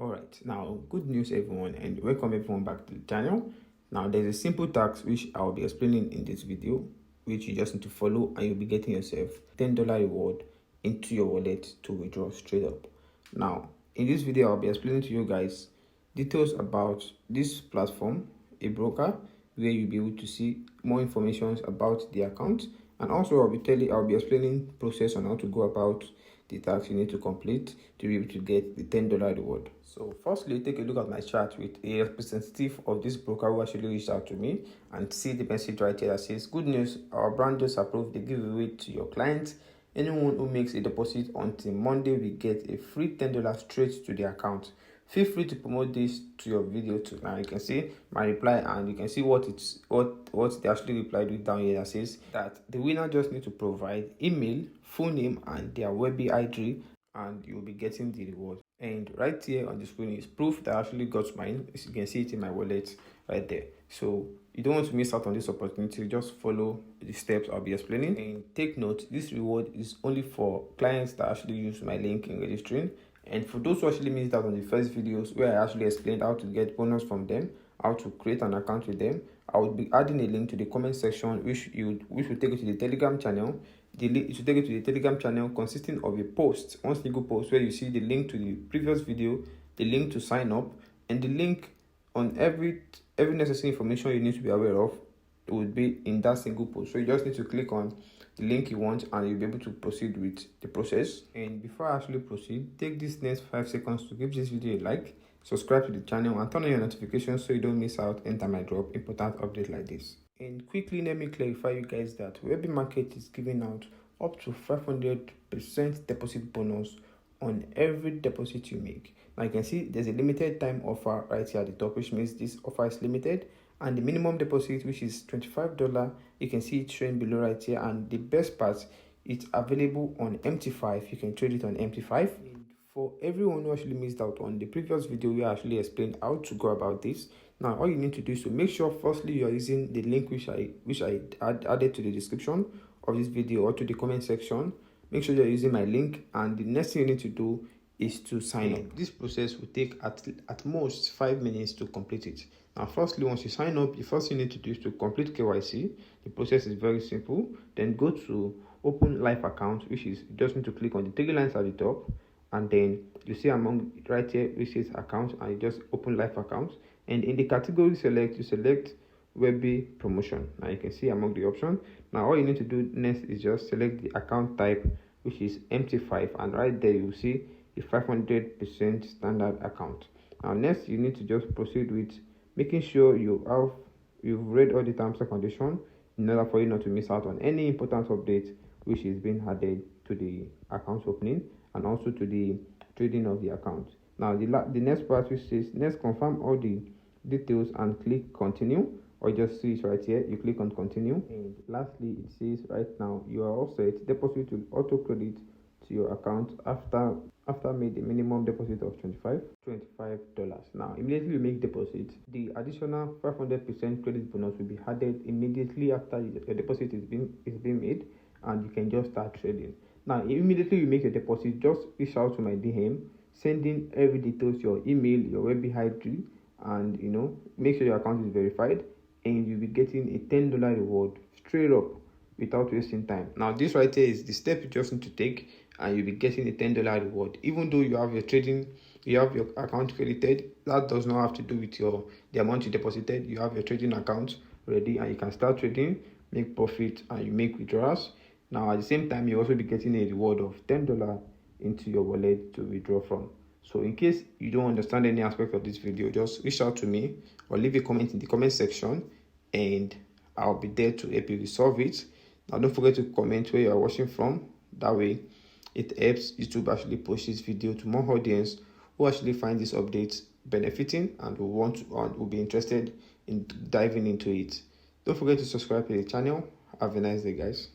Alright, now good news everyone, and welcome everyone back to the channel. Now there's a simple task which I'll be explaining in this video, which you just need to follow, and you'll be getting yourself $10 reward into your wallet to withdraw straight up. Now in this video I'll be explaining to you guys details about this platform, a broker, where you'll be able to see more information about the account, and also I'll be explaining process on how to go about the task you need to complete to be able to get the $10 reward. So firstly, take a look at my chat with a representative of this broker who actually reached out to me, and see the message right here that says, "Good news, our brand just approved the giveaway to your clients. Anyone who makes a deposit until Monday will get a free $10 straight to the account. Feel free to promote this to your video too." Now you can see my reply, and you can see what they actually replied with down here that says that the winner just need to provide email, full name, and their Webby ID, and you'll be getting the reward. And right here on the screen is proof that I actually got mine. As you can see it in my wallet right there. So you don't want to miss out on this opportunity. Just follow the steps I'll be explaining, and take note, this reward is only for clients that actually use my link in registering. And for those who actually missed out on the first videos where I actually explained how to get bonus from them, how to create an account with them, I would be adding a link to the comment section which will take you to the Telegram channel. It should take you to the Telegram channel consisting of a post, one single post, where you see the link to the previous video, the link to sign up, and the link on every necessary information you need to be aware of. It would be in that single post. So you just need to click on the link you want, and you'll be able to proceed with the process. And before I actually proceed, take this next 5 seconds to give this video a like, subscribe to the channel, and turn on your notifications so you don't miss out anytime I drop important updates like this. And quickly, let me clarify you guys that Webby Market is giving out up to 500% deposit bonus on every deposit you make. Now you can see there's a limited time offer right here at the top, which means this offer is limited, and the minimum deposit, which is $25, you can see it showing below right here. And the best part, it's available on MT5. You can trade it on MT5. And for everyone who actually missed out on the previous video, we actually explained how to go about this. Now all you need to do is to make sure firstly you are using the link which I added to the description of this video or to the comment section. Make sure you're using my link, and the next thing you need to do is to sign up. This process will take at most 5 minutes to complete it. Now firstly, once you sign up, the first thing you need to do is to complete KYC. The process is very simple. Then go to open live account, which is you just need to click on the 3 lines at the top, and then you see among right here which says account, and you just open live account. And in the category you select Webby promotion. Now you can see among the options. Now all you need to do next is just select the account type, which is MT5, and right there you see the 500% standard account. Now next you need to just proceed with making sure you've read all the terms and conditions in order for you not to miss out on any important update which is being added to the account opening and also to the trading of the account. Now the next part, which says next confirm all the details and click continue, or just see it right here, you click on continue. And lastly, it says right now you are all set. Deposit will auto credit to your account after made the minimum deposit of $25. Now immediately you make deposit, the additional 500% credit bonus will be added immediately after your deposit is being made, and you can just start trading. Now immediately you make your deposit, just reach out to my DM, sending every details, your email, your Webby ID, and make sure your account is verified, and you'll be getting a $10 reward straight up without wasting time. Now this right here is the step you just need to take, and you'll be getting a $10 reward. Even though you have your account credited, that does not have to do with the amount you deposited. You have your trading account ready, and you can start trading, make profit, and you make withdrawals. Now at the same time, you also be getting a reward of $10 into your wallet to withdraw from. So in case you don't understand any aspect of this video, just reach out to me or leave a comment in the comment section, and I'll be there to help you resolve it. Now don't forget to comment where you are watching from. That way it helps YouTube actually push this video to more audience who actually find this update benefiting and will be interested in diving into it. Don't forget to subscribe to the channel. Have a nice day, guys.